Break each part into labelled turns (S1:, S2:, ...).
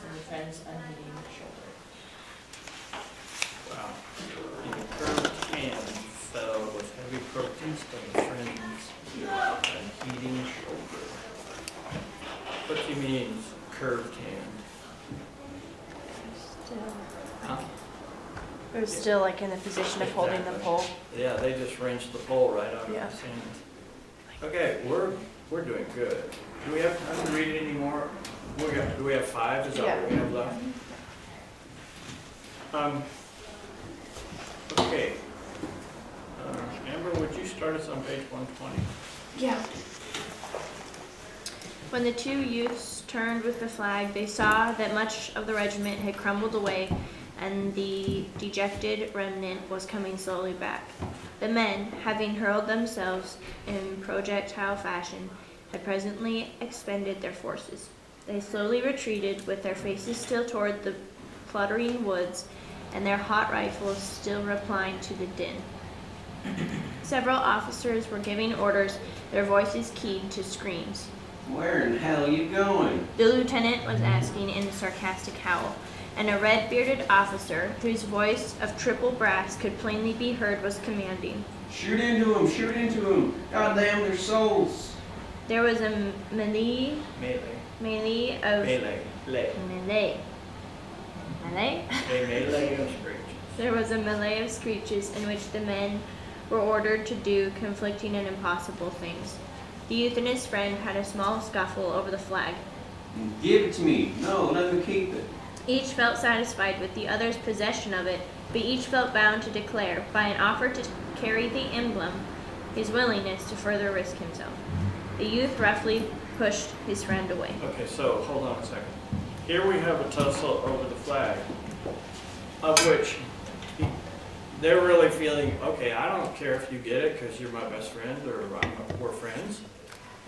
S1: and defends unheeding shoulder.
S2: Wow. The curved hand fell with heavy protest of the friends and heating shoulder. What do you mean, curved hand?
S3: Still,
S2: Huh?
S3: it was still like in the position of holding the
S2: Exactly.
S3: pole.
S2: Yeah, they just wrenched the pole right out of
S3: Yeah.
S2: his hand. Okay, we're doing good. Do we have time to read any more? Do we have 5? Is that what we have left? Okay. Amber, would you start us on page 120?
S3: Yeah. When the two youths turned with the flag, they saw that much of the regiment had crumbled away, and the dejected remnant was coming slowly back. The men, having hurled themselves in projectile fashion, had presently expended their forces. They slowly retreated, with their faces still toward the fluttering woods, and their hot rifles still replying to the din. Several officers were giving orders, their voices keyed to screams.
S4: Where in hell are you going?
S3: The lieutenant was asking in a sarcastic howl, and a red-bearded officer, whose voice of triple brass could plainly be heard, was commanding.
S4: Shoot into him, shoot into him. Goddamn their souls.
S3: There was a melee
S2: Melee.
S3: of
S2: Melee. Lay.
S3: melee. Melee?
S2: A melee of screeches.
S3: There was a melee of screeches in which the men were ordered to do conflicting and impossible things. The youth and his friend had a small scuffle over the flag.
S4: Give it to me. No, let me keep it.
S3: Each felt satisfied with the other's possession of it, but each felt bound to declare, by an offer to carry the emblem, his willingness to further risk himself. The youth roughly pushed his friend away.
S2: Okay, so hold on a second. Here we have a tussle over the flag, of which they're really feeling, okay, I don't care if you get it because you're my best friend or we're friends.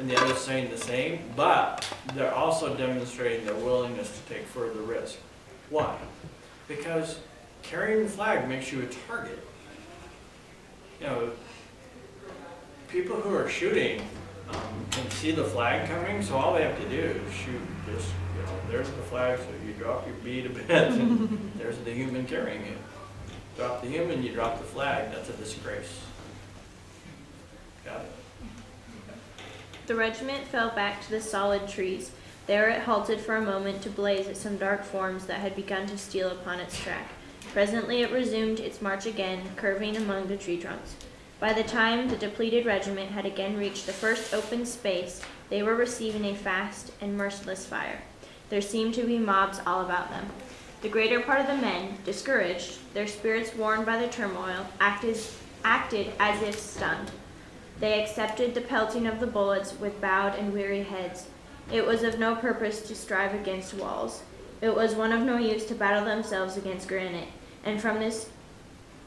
S2: And the other's saying the same, but they're also demonstrating their willingness to take further risk. Why? Because carrying the flag makes you a target. You know, people who are shooting can see the flag coming, so all they have to do is shoot. Just, you know, there's the flag, so you drop your bead a bit, and there's the human carrying it. Drop the human, you drop the flag. That's a disgrace. Got it?
S3: The regiment fell back to the solid trees. There it halted for a moment to blaze at some dark forms that had begun to steal upon its track. Presently it resumed its march again, curving among the tree trunks. By the time the depleted regiment had again reached the first open space, they were receiving a fast and merciless fire. There seemed to be mobs all about them. The greater part of the men, discouraged, their spirits worn by the turmoil, acted as if stunned. They accepted the pelting of the bullets with bowed and weary heads. It was of no purpose to strive against walls. It was one of no use to battle themselves against granite. And from this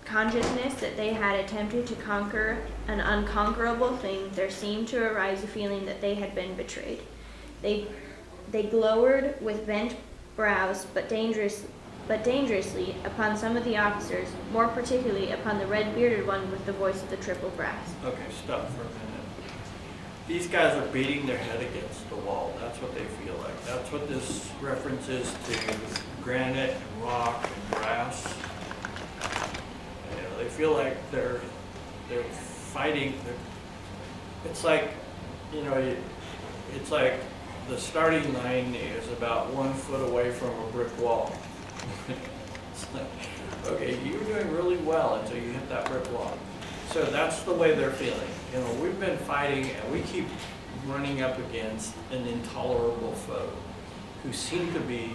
S3: consciousness that they had attempted to conquer an unconquerable thing, there seemed to arise a feeling that they had been betrayed. They glowered with bent brows, but dangerously, upon some of the officers, more particularly upon the red-bearded one with the voice of the triple brass.
S2: Okay, stop for a minute. These guys are beating their head against the wall. That's what they feel like. That's what this reference is to granite and rock and brass. You know, they feel like they're fighting. It's like, you know, it's like the starting line is about 1 foot away from a brick wall. It's like, okay, you're doing really well until you hit that brick wall. So that's the way they're feeling. You know, we've been fighting and we keep running up against an intolerable foe who seem to be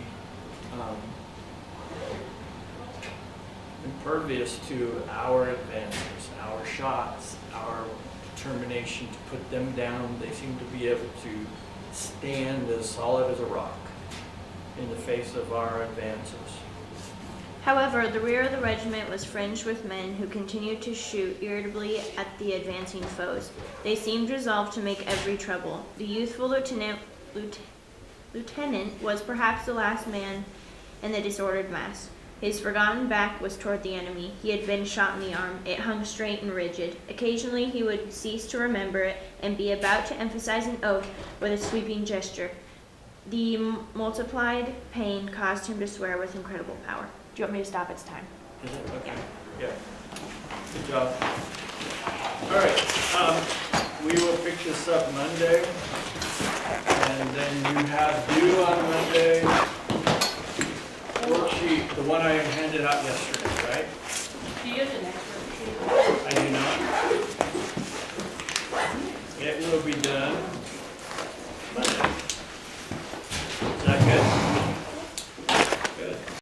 S2: impervious to our advances, our shots, our determination to put them down. They seem to be able to stand as solid as a rock in the face of our advances.
S3: However, the rear of the regiment was fringed with men who continued to shoot irritably at the advancing foes. They seemed resolved to make every trouble. The youthful lieutenant was perhaps the last man in the disordered mass. His forgotten back was toward the enemy. He had been shot in the arm. It hung straight and rigid. Occasionally he would cease to remember it and be about to emphasize an oath with a sweeping gesture. The multiplied pain caused him to swear with incredible power. Do you want me to stop? It's time.
S2: Is it? Okay. Yeah. Good job. All right, we will pick this up Monday. And then you have due on Monday worksheet, the one I handed out yesterday, right?
S1: Do you have the next worksheet?
S2: I do not. It will be done